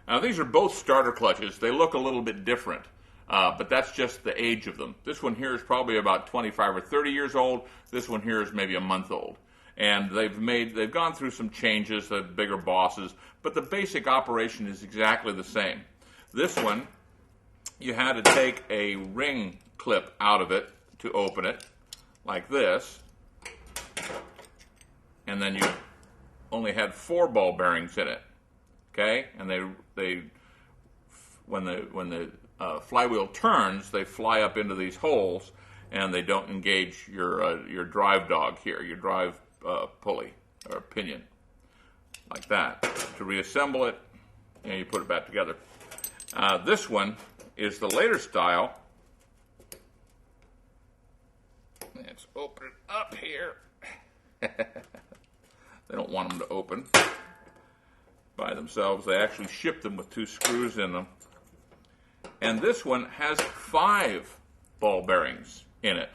Now these are both starter clutches. They look a little bit different, but that's just the age of them. This one here is probably about 25 or 30 years old. This one here is maybe a month old. And they've gone through some changes, the bigger bosses, but the basic operation is exactly the same. This one, you had to take a ring clip out of it to open it, like this, and then you only had 4 ball bearings in it. Okay, and when the flywheel turns, they fly up into these holes, and they don't engage your drive dog here, your drive pulley or pinion, like that. To reassemble it, and you put it back together. This one is the later style. Let's open it up here. They don't want them to open by themselves. They actually ship them with 2 screws in them. And this one has 5 ball bearings in it,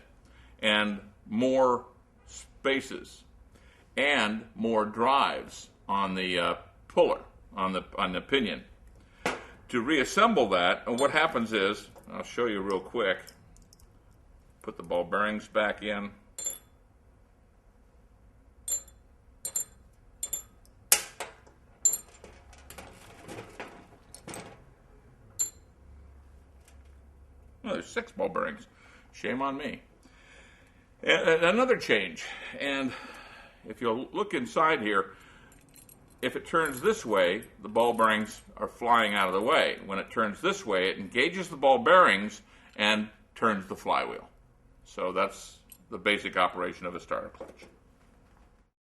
and more spaces, and more drives on the puller, on the pinion. To reassemble that, and what happens is, I'll show you real quick. Put the ball bearings back in. Oh, there's 6 ball bearings. Shame on me. And another change, and if you'll look inside here, if it turns this way, the ball bearings are flying out of the way. When it turns this way, it engages the ball bearings and turns the flywheel. So that's the basic operation of a starter clutch.